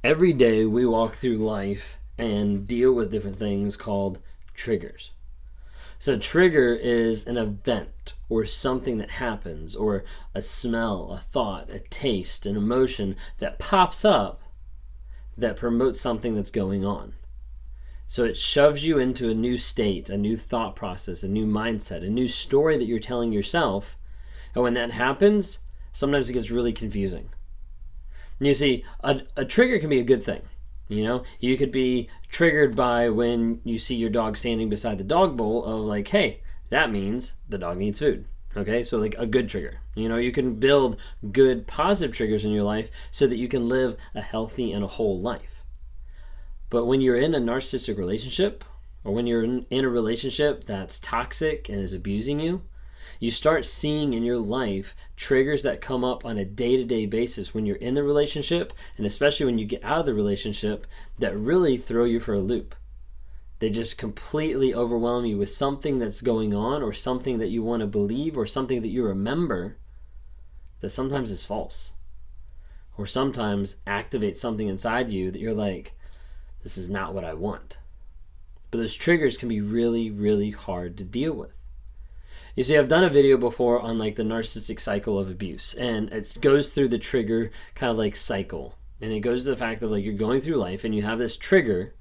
Every day we walk through life and deal with different things called triggers. So a trigger is an event or something that happens, or a smell, a thought, a taste, an emotion that pops up that promotes something that's going on. So it shoves you into a new state, a new thought process, a new mindset, a new story that you're telling yourself. And when that happens, sometimes it gets really confusing. You see, a trigger can be a good thing. You know, you could be triggered by when you see your dog standing beside the dog bowl of like, hey, that means the dog needs food. Okay, so like a good trigger. You know, you can build good positive triggers in your life so that you can live a healthy and a whole life. But when you're in a narcissistic relationship, or when you're in a relationship that's toxic and is abusing you, you start seeing in your life triggers that come up on a day-to-day basis when you're in the relationship, and especially when you get out of the relationship, that really throw you for a loop. They just completely overwhelm you with something that's going on, or something that you want to believe, or something that you remember that sometimes is false, or sometimes activate something inside you that you're like, this is not what I want. But those triggers can be really, really hard to deal with. You see, I've done a video before on like the narcissistic cycle of abuse, and it goes through the trigger kind of like cycle. And it goes to the fact that like you're going through life and you have this trigger,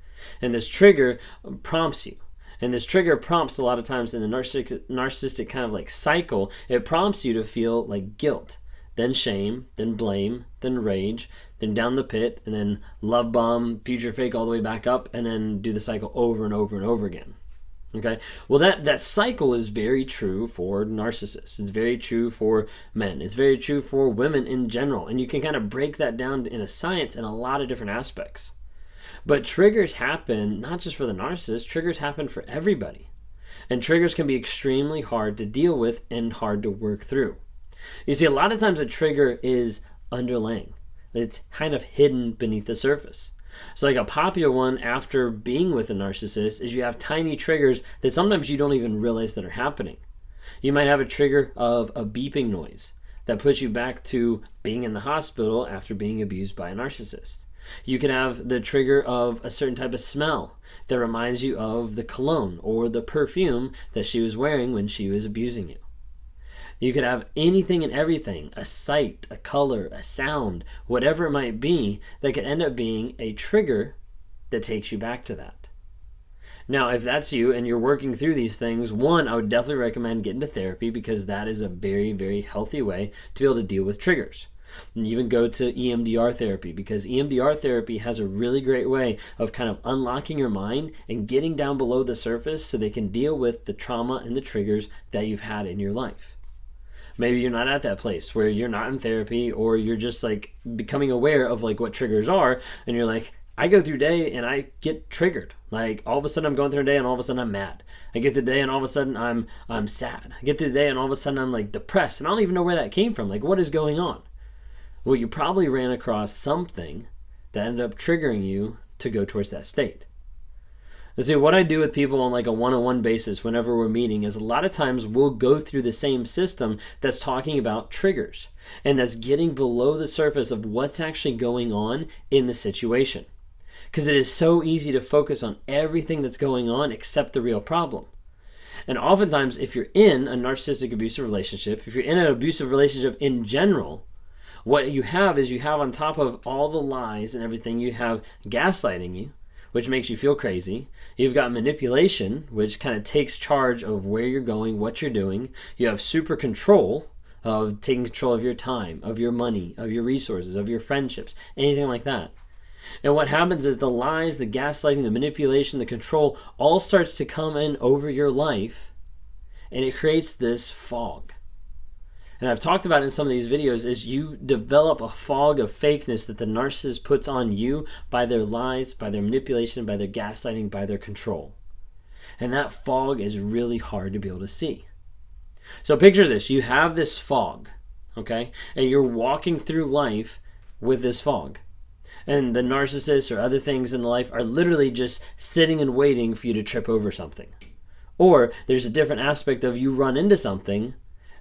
and this trigger prompts you. And this trigger prompts a lot of times in the narcissistic kind of like cycle, it prompts you to feel like guilt, then shame, then blame, then rage, then down the pit, and then love bomb, future fake all the way back up, and then do the cycle over and over and over again. Okay, well that cycle is very true for narcissists. It's very true for men. It's very true for women in general. And you can kind of break that down in a science in a lot of different aspects. But triggers happen not just for the narcissist, triggers happen for everybody. And triggers can be extremely hard to deal with and hard to work through. You see, a lot of times a trigger is underlying. It's kind of hidden beneath the surface. So like a popular one after being with a narcissist is you have tiny triggers that sometimes you don't even realize that are happening. You might have a trigger of a beeping noise that puts you back to being in the hospital after being abused by a narcissist. You can have the trigger of a certain type of smell that reminds you of the cologne or the perfume that she was wearing when she was abusing you. You could have anything and everything, a sight, a color, a sound, whatever it might be, that could end up being a trigger that takes you back to that. Now, if that's you and you're working through these things, one, I would definitely recommend getting to therapy, because that is a very, very healthy way to be able to deal with triggers. And even go to EMDR therapy, because EMDR therapy has a really great way of kind of unlocking your mind and getting down below the surface so they can deal with the trauma and the triggers that you've had in your life. Maybe you're not at that place where you're not in therapy, or you're just like becoming aware of like what triggers are, and you're like, I go through day and I get triggered. Like all of a sudden I'm going through a day and all of a sudden I'm mad. I get through the day and all of a sudden I'm sad. I get through the day and all of a sudden I'm like depressed, and I don't even know where that came from. Like, what is going on? Well, you probably ran across something that ended up triggering you to go towards that state. See, what I do with people on like a one-on-one basis whenever we're meeting is a lot of times we'll go through the same system that's talking about triggers, and that's getting below the surface of what's actually going on in the situation. Because it is so easy to focus on everything that's going on except the real problem. And oftentimes, if you're in a narcissistic abusive relationship, if you're in an abusive relationship in general, what you have is you have, on top of all the lies and everything, you have gaslighting you, which makes you feel crazy. You've got manipulation, which kind of takes charge of where you're going, what you're doing. You have super control, of taking control of your time, of your money, of your resources, of your friendships, anything like that. And what happens is the lies, the gaslighting, the manipulation, the control all starts to come in over your life, and it creates this fog. And I've talked about in some of these videos is you develop a fog of fakeness that the narcissist puts on you by their lies, by their manipulation, by their gaslighting, by their control. And that fog is really hard to be able to see. So picture this, you have this fog, okay? And you're walking through life with this fog. And the narcissist or other things in life are literally just sitting and waiting for you to trip over something. Or there's a different aspect of you run into something,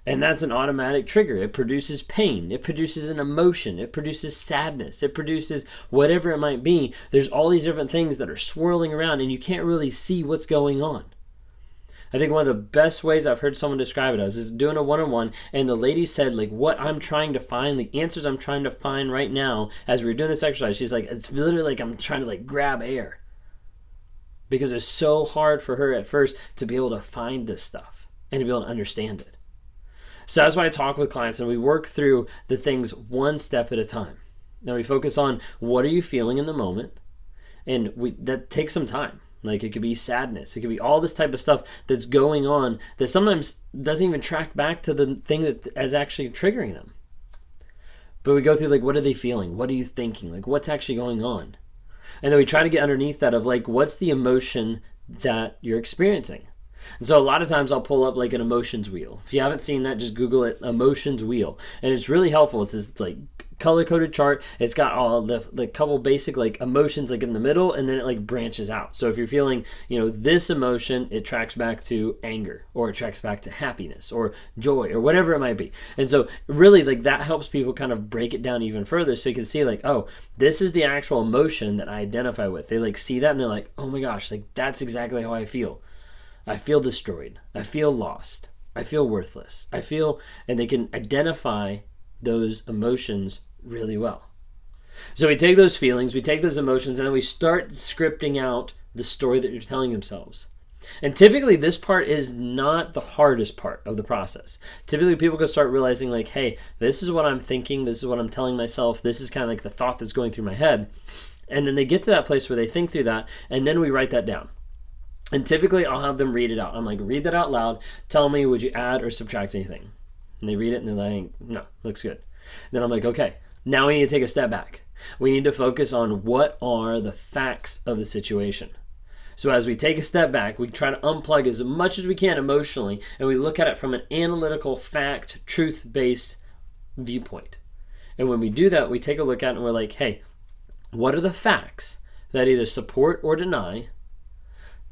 And that's an automatic trigger. It produces pain. It produces an emotion. It produces sadness. It produces whatever it might be. There's all these different things that are swirling around and you can't really see what's going on. I think one of the best ways I've heard someone describe it, I was doing a one-on-one and the lady said, like, what I'm trying to find, the answers I'm trying to find right now as we were doing this exercise, she's like, it's literally like I'm trying to like grab air. Because it was so hard for her at first to be able to find this stuff and to be able to understand it. So that's why I talk with clients and we work through the things one step at a time. Now we focus on what are you feeling in the moment, and that takes some time. Like it could be sadness, it could be all this type of stuff that's going on that sometimes doesn't even track back to the thing that is actually triggering them. But we go through like, what are they feeling? What are you thinking? Like what's actually going on? And then we try to get underneath that of like, what's the emotion that you're experiencing? And so a lot of times I'll pull up like an emotions wheel. If you haven't seen that, just Google it, emotions wheel. And it's really helpful. It's this like color-coded chart. It's got all the couple basic like emotions like in the middle, and then it like branches out. So if you're feeling, this emotion, it tracks back to anger, or it tracks back to happiness or joy or whatever it might be. And so really like that helps people kind of break it down even further so you can see like, oh, this is the actual emotion that I identify with. They like see that and they're like, oh my gosh, like that's exactly how I feel. I feel destroyed. I feel lost. I feel worthless. And they can identify those emotions really well. So we take those feelings, we take those emotions, and then we start scripting out the story that you're telling themselves. And typically this part is not the hardest part of the process. Typically people can start realizing like, hey, this is what I'm thinking, this is what I'm telling myself, this is kind of like the thought that's going through my head. And then they get to that place where they think through that, and then we write that down. And typically I'll have them read it out. I'm like, read that out loud. Tell me, would you add or subtract anything? And they read it and they're like, no, looks good. Then I'm like, okay, now we need to take a step back. We need to focus on what are the facts of the situation. So as we take a step back, we try to unplug as much as we can emotionally, and we look at it from an analytical, fact, truth-based viewpoint. And when we do that, we take a look at it and we're like, hey, what are the facts that either support or deny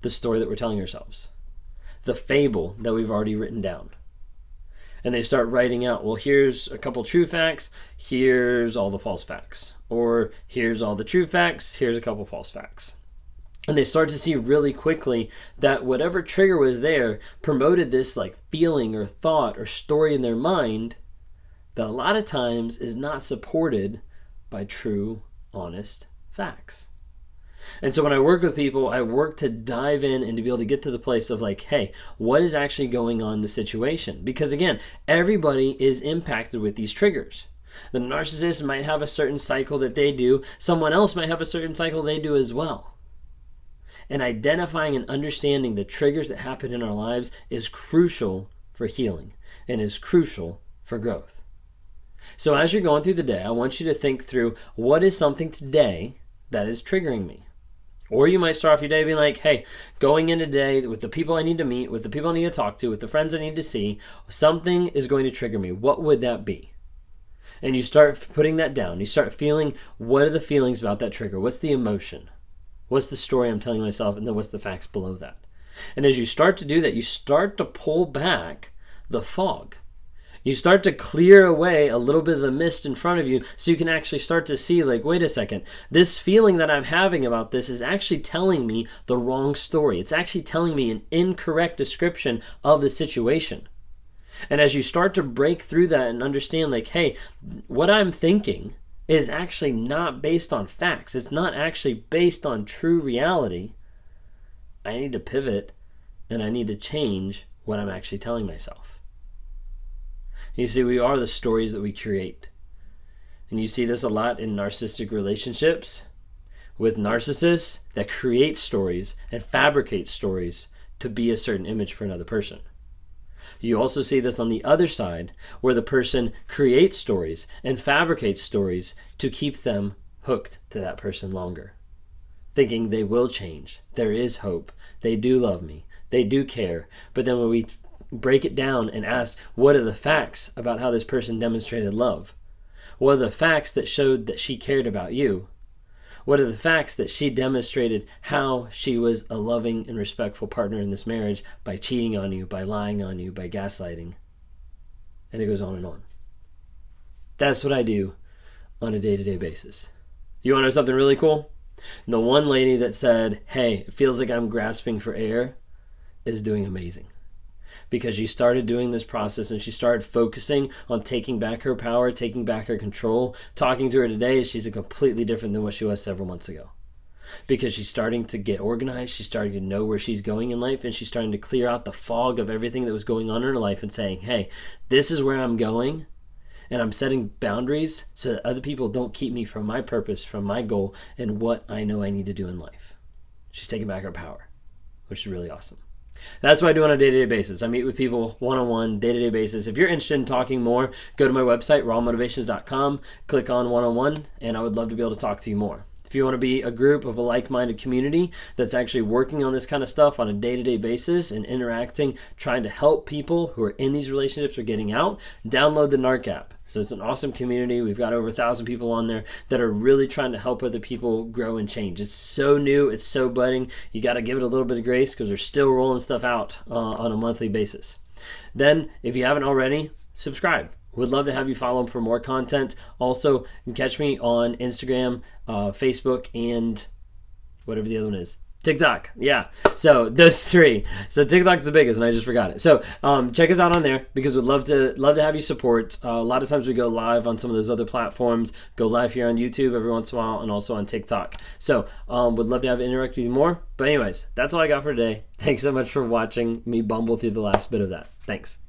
the story that we're telling ourselves, the fable that we've already written down? And they start writing out, well, here's a couple true facts, here's all the false facts, or here's all the true facts, here's a couple false facts. And they start to see really quickly that whatever trigger was there promoted this like feeling or thought or story in their mind that a lot of times is not supported by true, honest facts. And so when I work with people, I work to dive in and to be able to get to the place of like, hey, what is actually going on in the situation? Because again, everybody is impacted with these triggers. The narcissist might have a certain cycle that they do. Someone else might have a certain cycle they do as well. And identifying and understanding the triggers that happen in our lives is crucial for healing and is crucial for growth. So as you're going through the day, I want you to think through what is something today that is triggering me. Or you might start off your day being like, hey, going into today with the people I need to meet, with the people I need to talk to, with the friends I need to see, something is going to trigger me. What would that be? And you start putting that down. You start feeling, what are the feelings about that trigger? What's the emotion? What's the story I'm telling myself? And then what's the facts below that? And as you start to do that, you start to pull back the fog. You start to clear away a little bit of the mist in front of you so you can actually start to see like, wait a second, this feeling that I'm having about this is actually telling me the wrong story. It's actually telling me an incorrect description of the situation. And as you start to break through that and understand like, hey, what I'm thinking is actually not based on facts. It's not actually based on true reality. I need to pivot and I need to change what I'm actually telling myself. You see, we are the stories that we create. And you see this a lot in narcissistic relationships with narcissists that create stories and fabricate stories to be a certain image for another person. You also see this on the other side where the person creates stories and fabricates stories to keep them hooked to that person longer, thinking they will change, there is hope, they do love me, they do care. But then when we break it down and ask, what are the facts about how this person demonstrated love? What are the facts that showed that she cared about you? What are the facts that she demonstrated how she was a loving and respectful partner in this marriage by cheating on you, by lying on you, by gaslighting? And it goes on and on. That's what I do on a day-to-day basis. You want to know something really cool? The one lady that said, hey, it feels like I'm grasping for air, is doing amazing. Because she started doing this process and she started focusing on taking back her power, taking back her control. Talking to her today, she's completely different than what she was several months ago. Because she's starting to get organized, she's starting to know where she's going in life, and she's starting to clear out the fog of everything that was going on in her life and saying, hey, this is where I'm going, and I'm setting boundaries so that other people don't keep me from my purpose, from my goal, and what I know I need to do in life. She's taking back her power, which is really awesome. That's what I do on a day-to-day basis. I meet with people one-on-one, day-to-day basis. If you're interested in talking more, go to my website, rawmotivations.com, click on one-on-one, and I would love to be able to talk to you more. If you want to be a group of a like-minded community that's actually working on this kind of stuff on a day-to-day basis and interacting, trying to help people who are in these relationships or getting out, download the Narc app. So it's an awesome community. We've got over 1,000 people on there that are really trying to help other people grow and change. It's so new. It's so budding. You got to give it a little bit of grace because they're still rolling stuff out on a monthly basis. Then, if you haven't already, subscribe. Would love to have you follow them for more content. Also, you can catch me on Instagram, Facebook, and whatever the other one is. TikTok. Yeah. So those three. So TikTok's the biggest, and I just forgot it. So check us out on there because we'd love to have you support. A lot of times we go live on some of those other platforms. Go live here on YouTube every once in a while, and also on TikTok. So would love to have you interact with you more. But anyways, that's all I got for today. Thanks so much for watching me bumble through the last bit of that. Thanks.